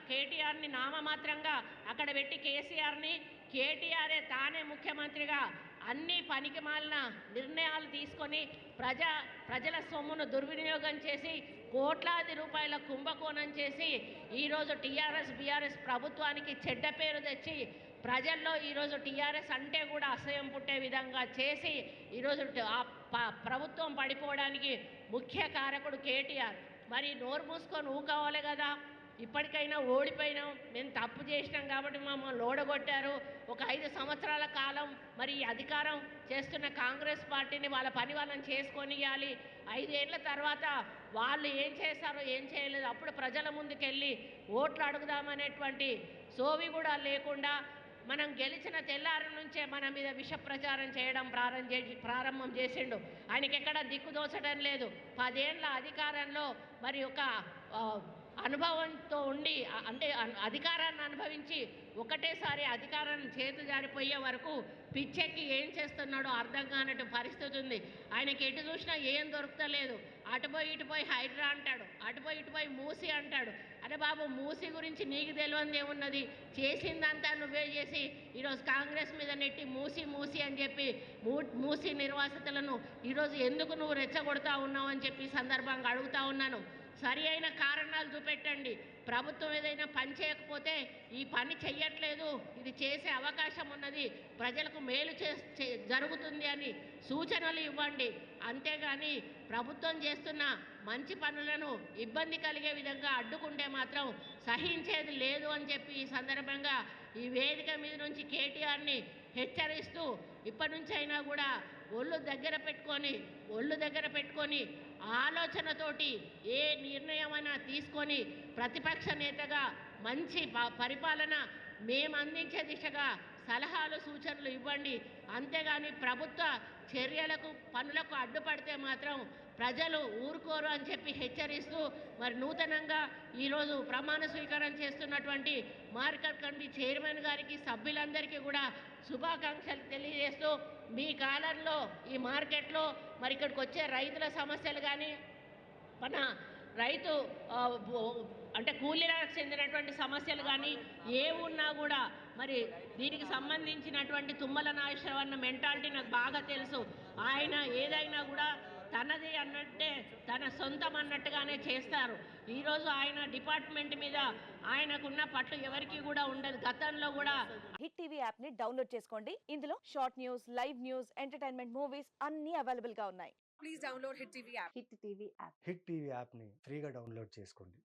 కేటీఆర్ని నామమాత్రంగా అక్కడ పెట్టి కేటీఆరే తానే ముఖ్యమంత్రిగా అన్ని పనికిమాలిన నిర్ణయాలు తీసుకొని ప్రజల సొమ్మును దుర్వినియోగం చేసి కోట్లాది రూపాయల కుంభకోణం చేసి ఈరోజు బీఆర్ఎస్ ప్రభుత్వానికి చెడ్డ పేరు తెచ్చి ప్రజల్లో ఈరోజు టీఆర్ఎస్ అంటే కూడా అసహ్యం పుట్టే విధంగా చేసి ఈరోజు ప్రభుత్వం పడిపోవడానికి ముఖ్య కారకుడు కేటీఆర్. మరి నోరు మూసుకొని ఊకోవాలి కదా. ఇప్పటికైనా ఓడిపోయినాం, మేము తప్పు చేసినాం కాబట్టి మమ్మల్ని ఓడగొట్టారు. ఒక 5 సంవత్సరాల కాలం మరి అధికారం చేస్తున్న కాంగ్రెస్ పార్టీని వాళ్ళ పని వాళ్ళని చేసుకొనియాలి. 5 ఏళ్ల తర్వాత వాళ్ళు ఏం చేశారో ఏం చేయలేదు అప్పుడు ప్రజల ముందుకెళ్ళి ఓట్లు అడుగుదామనేటువంటి సోవి కూడా లేకుండా మనం గెలిచిన తెల్లారి నుంచే మన మీద విష ప్రచారం చేయడం ప్రారంభం చేసిండు. ఆయనకి ఎక్కడ దిక్కుదోచడం లేదు. 10 ఏళ్ల అధికారంలో మరి ఒక అనుభవంతో ఉండి అంటే అధికారాన్ని అనుభవించి ఒకటేసారి అధికారం చేతు జారిపోయే వరకు పిచ్చెక్కి ఏం చేస్తున్నాడో అర్థం కానట్టు పరిస్థితి ఉంది. ఆయనకి ఎటు చూసినా ఏం దొరుకుతలేదు. అటుపోయి ఇటుపోయి హైడ్రా అంటాడు, అటుపోయి ఇటుపోయి మూసి అంటాడు. అరే బాబు, మూసి గురించి నీకు తెలియదు ఏమున్నది? చేసిందంతా నువ్వే చేసి ఈరోజు కాంగ్రెస్ మీద నెట్టి మూసి అని చెప్పి మూసి నిర్వాసితులను ఈరోజు ఎందుకు నువ్వు రెచ్చగొడతా ఉన్నావు అని చెప్పి సందర్భంగా అడుగుతా ఉన్నాను. సరి అయిన కారణాలు చూపెట్టండి. ప్రభుత్వం ఏదైనా పని చేయకపోతే ఈ పని చెయ్యట్లేదు, ఇది చేసే అవకాశం ఉన్నది, ప్రజలకు మేలు జరుగుతుంది అని సూచనలు ఇవ్వండి. అంతేగాని ప్రభుత్వం చేస్తున్న మంచి పనులను ఇబ్బంది కలిగే విధంగా అడ్డుకుంటే మాత్రం సహించేది లేదు అని చెప్పి ఈ సందర్భంగా ఈ వేదిక మీద నుంచి కేటీఆర్ని హెచ్చరిస్తూ ఇప్పటి నుంచి అయినా కూడా ఒళ్ళు దగ్గర పెట్టుకొని ఆలోచనతోటి ఏ నిర్ణయమైనా తీసుకొని ప్రతిపక్ష నేతగా మంచి పరిపాలన మేము అందించే దిశగా సలహాలు సూచనలు ఇవ్వండి. అంతేగాని ప్రభుత్వ చర్యలకు పనులకు అడ్డుపడితే మాత్రం ప్రజలు ఊరుకోరు అని చెప్పి హెచ్చరిస్తూ మరి నూతనంగా ఈరోజు ప్రమాణ స్వీకారం చేస్తున్నటువంటి మార్కెట్ కమిటీ చైర్మన్ గారికి సభ్యులందరికీ కూడా శుభాకాంక్షలు తెలియజేస్తూ మీ కాలంలో ఈ మార్కెట్లో మరి ఇక్కడికి వచ్చే రైతుల సమస్యలు కానీ మన రైతు అంటే కూలీలకు చెందినటువంటి సమస్యలు కానీ ఏమున్నా కూడా మరి దీనికి సంబంధించినటువంటి తుమ్మల నాగేశ్వరరావు మెంటాలిటీ నాకు బాగా తెలుసు. ఆయన ఏదైనా కూడా తనది అన్నట్టే తన సొంతం అన్నట్టుగానే చేస్తారు. ఈరోజు ఆయన డిపార్ట్మెంట్ మీద ఆయనకున్న పట్టు ఎవరికి కూడా ఉండదు. గతంలో కూడా హిట్ టీవీ యాప్ ని డౌన్లోడ్ చేసుకోండి. ఇందులో short news, live news, entertainment movies అన్ని అవైలబుల్ గా ఉన్నాయి. Please download hit TV app. Hit TV app ని ఫ్రీగా డౌన్లోడ్ చేసుకోండి.